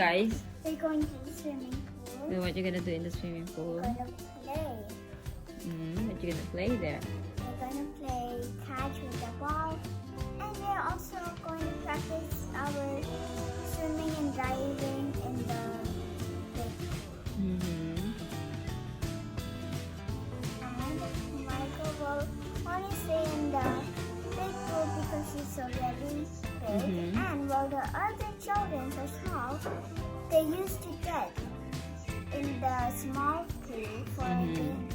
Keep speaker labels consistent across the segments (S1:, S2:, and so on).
S1: guys?
S2: We're going to the swimming pool.
S1: So what you gonna do in the swimming pool?
S2: We're gonna play.
S1: What you gonna play there?
S2: We're gonna play catch with the ball. And we're also going to practice our swimming and diving in the big pool. And Michael will only stay in the big pool because he's already big. And while the other children are small, they used to get in the small pool for babies.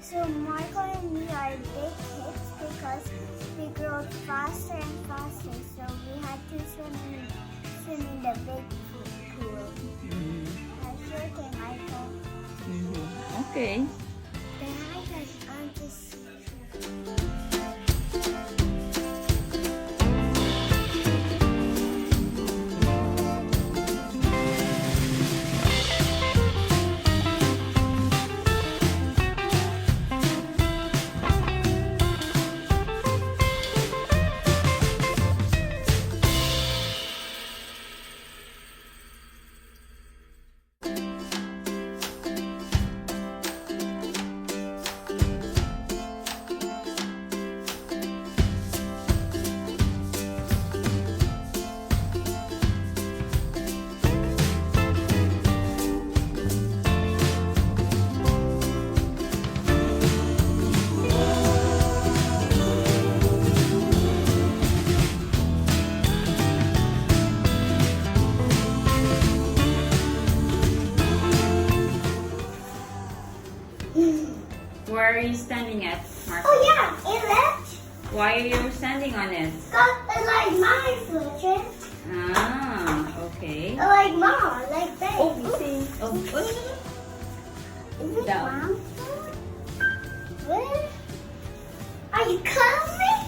S2: So Michael and me are big kids because we grow faster and faster. So we had to swim in the big pool. That's your turn, Michael.
S1: Okay.
S2: Then I guess I'm just.
S1: Where are you standing at, Marco?
S2: Oh yeah, it left.
S1: Why are you standing on it?
S2: It's like my foot.
S1: Ah, okay.
S2: Like mom, like baby.
S1: Oh, see. Oh,
S2: Is it
S1: down.
S2: mom's Where? Are you coming?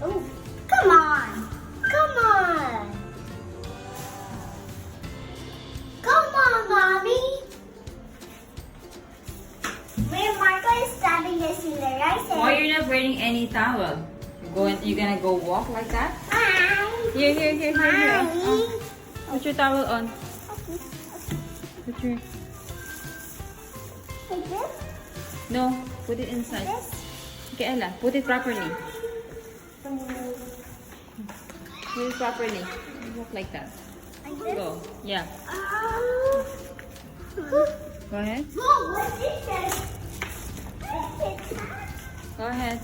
S2: Oh, come on. Come on. Come on, Mommy. Where Marco is standing is in the right side.
S1: Why you're not wearing any towel? You're gonna go walk like that?
S2: Mommy.
S1: Here.
S2: Mommy.
S1: Put your towel on.
S2: Okay.
S1: Put your...
S2: Like this?
S1: No, put it inside.
S2: This?
S1: Okay, Ella, put it properly. Put it properly. Walk like that.
S2: Like this?
S1: Go. Yeah. Go ahead.
S2: Whoa, what is this?
S1: Go ahead.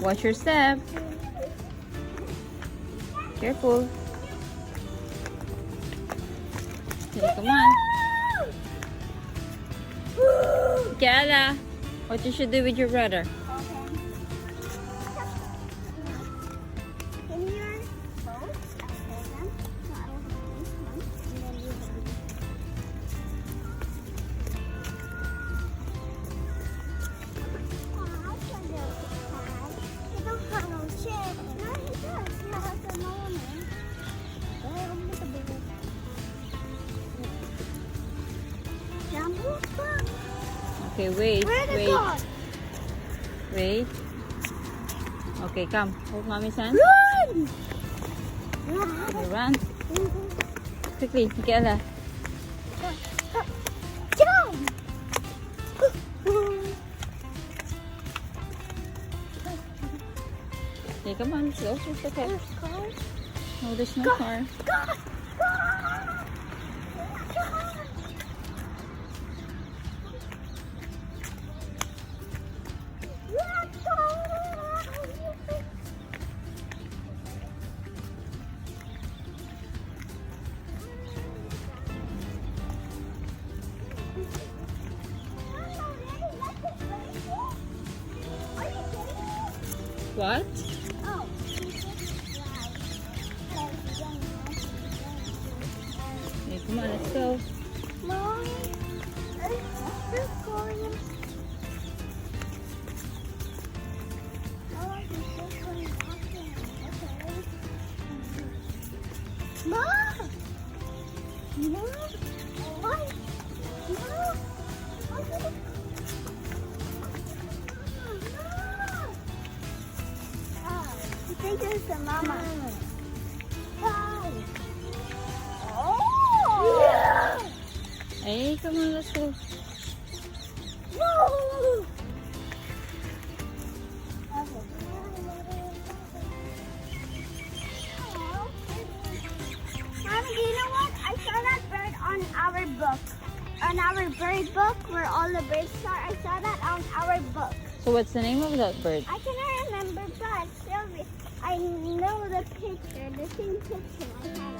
S1: Watch your step. Careful. Okay, come on. Ella, what you should do with your brother? Okay, wait. Wait. Okay, come. Hold mommy's hand.
S2: Run!
S1: Okay, run. Quickly, Mikaleah.
S2: Jump!
S1: Okay, come on. Let's go. Let's go. No, there's no car. What?
S2: Oh.
S1: Okay, come on, let's go.
S2: Mom, let's go. to Mama. Oh!
S1: Hey, come on, let's go.
S2: Woo! Mommy, do you know what? I saw that bird on our book. On our bird book where all the birds are. I saw that on our book.
S1: So what's the name of that bird?
S2: I cannot remember, but Sylvie, I know the picture, the same picture. I have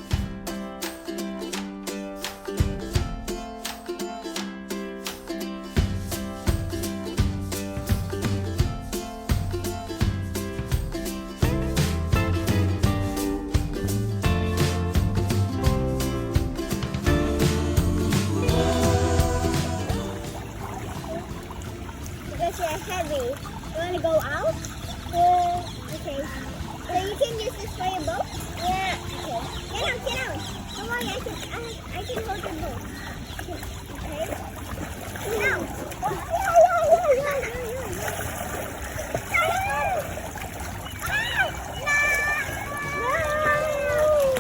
S2: it. Because you're heavy. You want to go out? Okay. So you can use this for your boat? Yeah. Okay. Get out. Don't worry, I can hold your boat. Okay. Get out. No!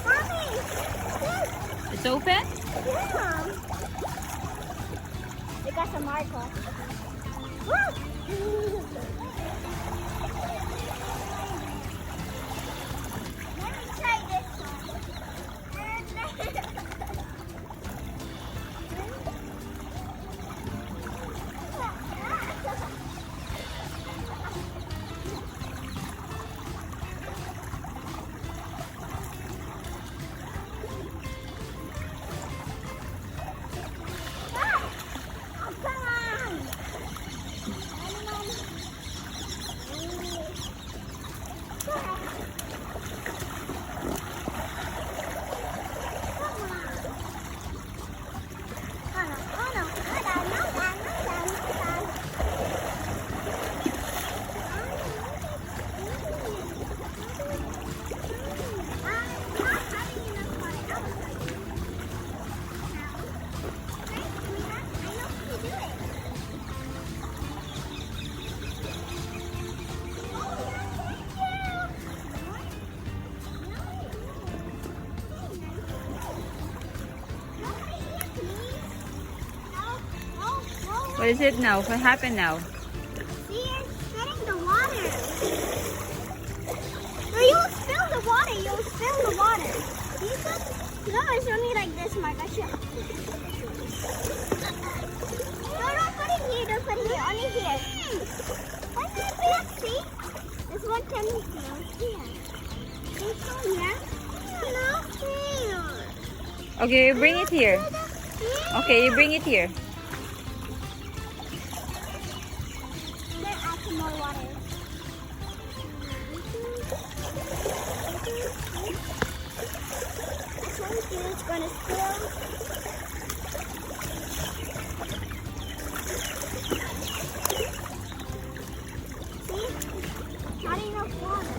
S2: Mommy!
S1: It's open?
S2: Yeah. Because of Marco. Let me try this one. Oh, come on!
S1: What is it now? What happened now?
S2: See, it's getting the water. No, you'll spill the water. You'll spill the water. You could... No, it's only like this, Mark. I should... No, don't put it here. Don't put it here. Only here. What's that big? See? This one can go here. This one here. No, here.
S1: Okay, you bring it here. Okay, you bring it here.
S2: Add some more water. I told you it's gonna spill. See? Not enough water.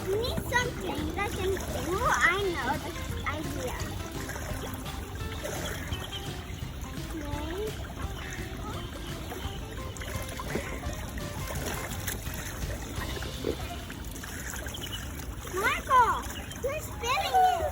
S2: You need something that can... Oh, I know the idea. Okay. Marco, you're spilling it.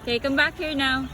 S1: Okay, come back here now.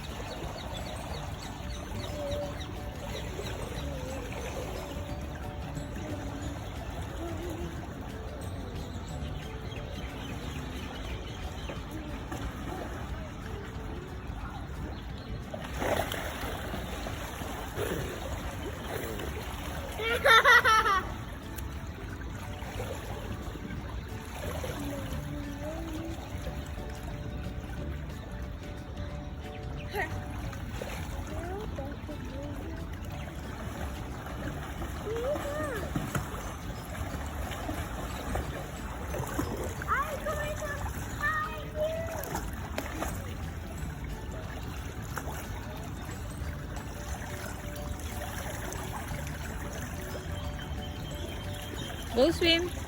S1: Go swim.